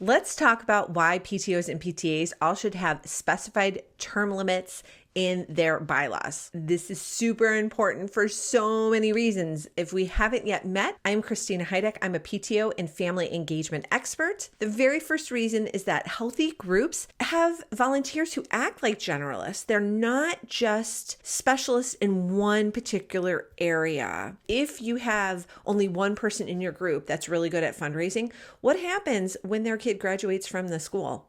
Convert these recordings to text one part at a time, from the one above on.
Let's talk about why PTOs and PTAs all should have specified term limits in their bylaws. This is super important for so many reasons. If we haven't yet met, I'm Christina Heideck. I'm a PTO and family engagement expert. The very first reason is that healthy groups have volunteers who act like generalists. They're not just specialists in one particular area. If you have only one person in your group that's really good at fundraising, what happens when their kid graduates from the school?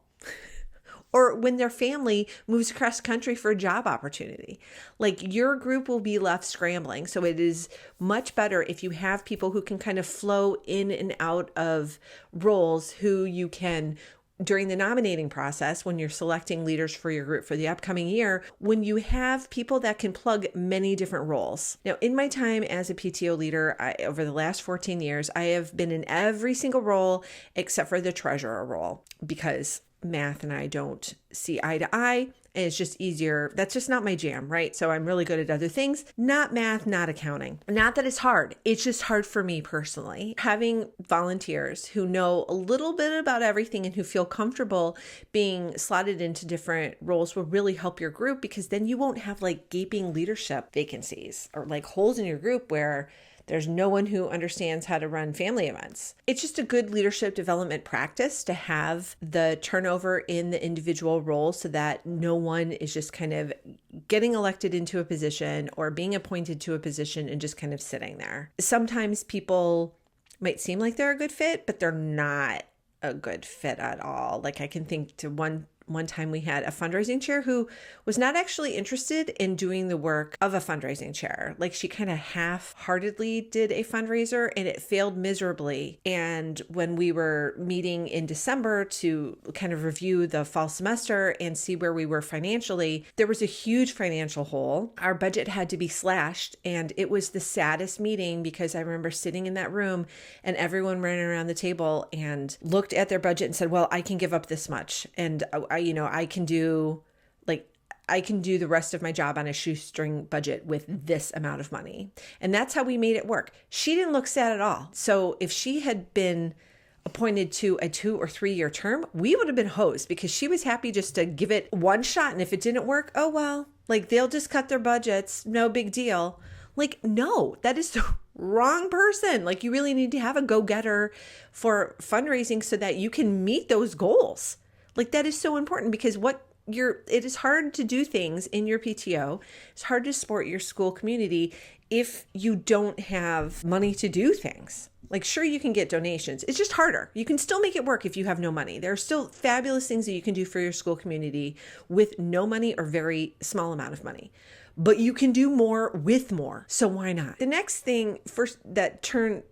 Or when their family moves across country for a job opportunity? Like, your group will be left scrambling. So it is much better if you have people who can kind of flow in and out of roles, who you can, during the nominating process, when you're selecting leaders for your group for the upcoming year, when you have people that can plug many different roles. Now, in my time as a PTO leader, over the last 14 years, I have been in every single role except for the treasurer role, because math and I don't see eye to eye. And it's just easier. That's just not my jam, right? So I'm really good at other things, not math, not accounting. Not that it's hard. It's just hard for me personally. Having volunteers who know a little bit about everything and who feel comfortable being slotted into different roles will really help your group, because then you won't have like gaping leadership vacancies or like holes in your group where there's no one who understands how to run family events. It's just a good leadership development practice to have the turnover in the individual roles, so that no one is just kind of getting elected into a position or being appointed to a position and just kind of sitting there. Sometimes people might seem like they're a good fit, but they're not a good fit at all. Like, I can think to one time we had a fundraising chair who was not actually interested in doing the work of a fundraising chair. Like, she kind of half-heartedly did a fundraiser and it failed miserably. And when we were meeting in December to kind of review the fall semester and see where we were financially, there was a huge financial hole. Our budget had to be slashed, and it was the saddest meeting, because I remember sitting in that room and everyone ran around the table and looked at their budget and said, well, I can give up this much. And I can do the rest of my job on a shoestring budget with this amount of money. And that's how we made it work. She didn't look sad at all. So if she had been appointed to a 2 or 3 year term, we would have been hosed, because she was happy just to give it one shot. And if it didn't work, oh, well, like, they'll just cut their budgets. No big deal. Like, no, that is the wrong person. Like, you really need to have a go-getter for fundraising so that you can meet those goals. Like, that is so important, because it is hard to do things in your PTO. It's hard to support your school community if you don't have money to do things. Like, sure, you can get donations. It's just harder. You can still make it work if you have no money. There are still fabulous things that you can do for your school community with no money or very small amount of money. But you can do more with more. So why not? The next thing first that term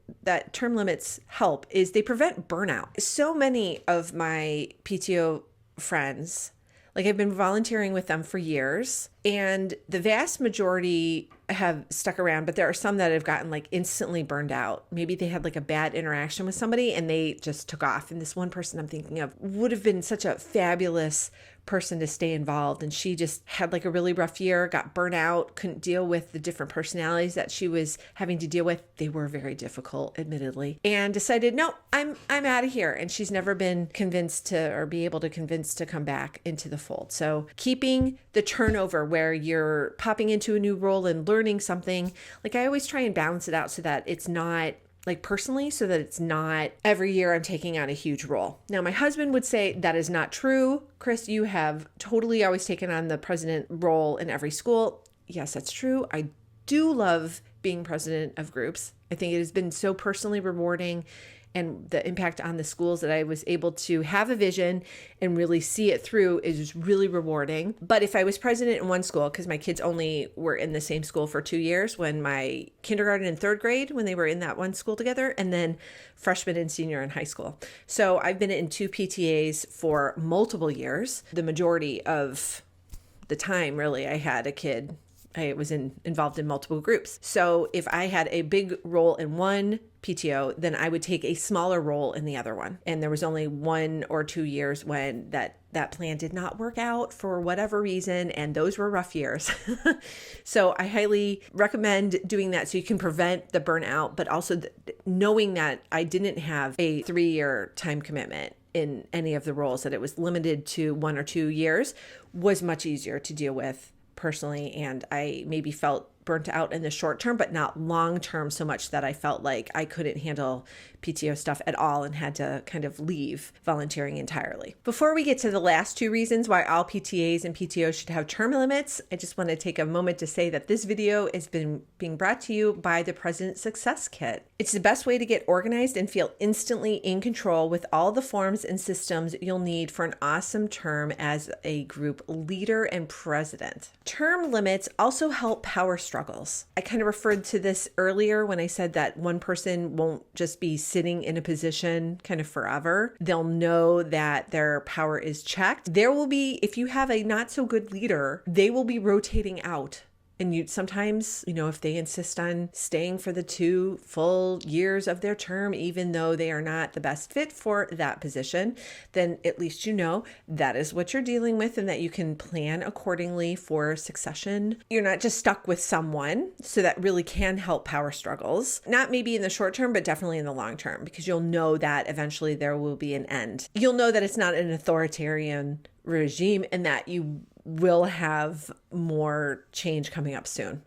limits help is they prevent burnout. So many of my PTO friends, like, I've been volunteering with them for years, and the vast majority have stuck around, but there are some that have gotten like instantly burned out. Maybe they had like a bad interaction with somebody and they just took off. And this one person I'm thinking of would have been such a fabulous person to stay involved. And she just had like a really rough year, got burnt out, couldn't deal with the different personalities that she was having to deal with. They were very difficult, admittedly, and decided, no, I'm out of here. And she's never been convinced to, or be able to convince to come back into the fold. So keeping the turnover where you're popping into a new role and learning something, like, I always try and balance it out so that it's not like personally, so that it's not every year I'm taking on a huge role. Now, my husband would say that is not true. Chris, you have totally always taken on the president role in every school. Yes, that's true. I do love being president of groups. I think it has been so personally rewarding, and the impact on the schools that I was able to have a vision and really see it through is really rewarding. But if I was president in one school, because my kids only were in the same school for 2 years, when my kindergarten and third grade, when they were in that one school together, and then freshman and senior in high school. So I've been in 2 PTAs for multiple years. The majority of the time, really, I had a kid. I was involved in multiple groups. So if I had a big role in one PTO, then I would take a smaller role in the other one. And there was only 1 or 2 years when that plan did not work out for whatever reason, and those were rough years. So I highly recommend doing that so you can prevent the burnout, but also knowing that I didn't have a 3-year time commitment. in any of the roles, that it was limited to 1 or 2 years, was much easier to deal with personally. And I maybe felt burnt out in the short term, but not long term so much that I felt like I couldn't handle PTO stuff at all and had to kind of leave volunteering entirely. Before we get to the last 2 reasons why all PTAs and PTOs should have term limits, I just want to take a moment to say that this video is being brought to you by the President Success Kit. It's the best way to get organized and feel instantly in control with all the forms and systems you'll need for an awesome term as a group leader and president. Term limits also help power struggles. I kind of referred to this earlier when I said that one person won't just be sitting in a position kind of forever. They'll know that their power is checked. There will be, if you have a not so good leader, they will be rotating out. And you sometimes, if they insist on staying for the 2 full years of their term, even though they are not the best fit for that position, then at least that is what you're dealing with and that you can plan accordingly for succession. You're not just stuck with someone, so that really can help power struggles. Not maybe in the short term, but definitely in the long term, because you'll know that eventually there will be an end. You'll know that it's not an authoritarian regime and that you will have more change coming up soon.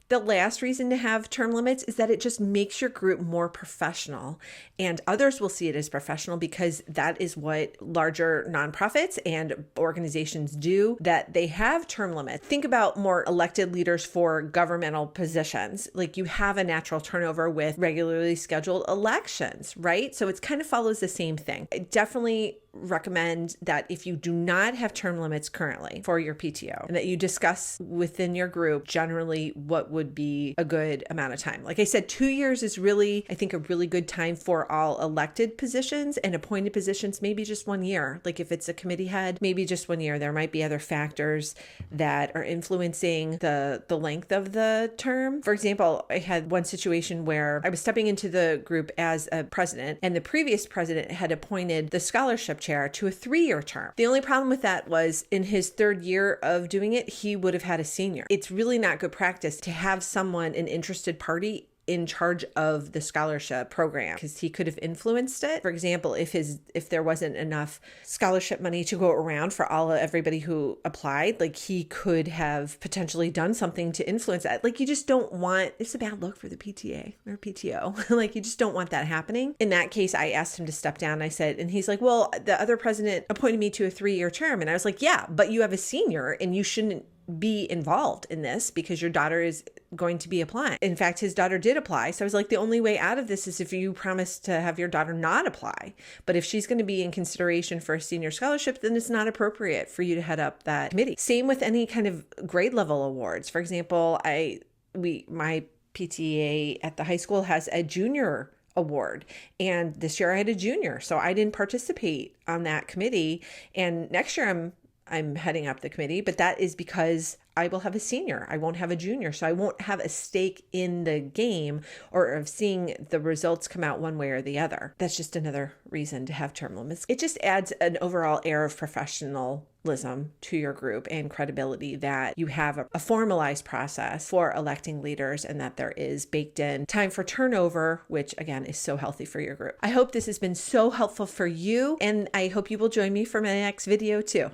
The last reason to have term limits is that it just makes your group more professional, and others will see it as professional because that is what larger nonprofits and organizations do, that they have term limits. Think about more elected leaders for governmental positions. Like, you have a natural turnover with regularly scheduled elections, right? So it kind of follows the same thing. I definitely recommend that if you do not have term limits currently for your PTO, and that you discuss within your group generally what would be a good amount of time. Like I said, 2 years is really, I think, a really good time for all elected positions, and appointed positions, maybe just 1 year. Like if it's a committee head, maybe just 1 year. There might be other factors that are influencing the length of the term. For example, I had one situation where I was stepping into the group as a president, and the previous president had appointed the scholarship chair to a 3-year term. The only problem with that was in his 3rd year of doing it, he would have had a senior. It's really not good practice to have someone, an interested party, in charge of the scholarship program, because he could have influenced it. For example, if there wasn't enough scholarship money to go around for everybody who applied, like he could have potentially done something to influence that. Like, you just don't want, it's a bad look for the PTA or PTO. Like, you just don't want that happening. In that case, I asked him to step down. I said, and he's like, well, the other president appointed me to a 3-year term. And I was like, yeah, but you have a senior and you shouldn't be involved in this because your daughter is going to be applying. In fact, his daughter did apply. So I was like, the only way out of this is if you promise to have your daughter not apply. But if she's going to be in consideration for a senior scholarship, then it's not appropriate for you to head up that committee. Same with any kind of grade level awards. For example, my PTA at the high school has a junior award, and this year I had a junior, so I didn't participate on that committee. And next year I'm heading up the committee, but that is because I will have a senior. I won't have a junior. So I won't have a stake in the game or of seeing the results come out one way or the other. That's just another reason to have term limits. It just adds an overall air of professionalism to your group and credibility that you have a formalized process for electing leaders and that there is baked in time for turnover, which again is so healthy for your group. I hope this has been so helpful for you, and I hope you will join me for my next video too.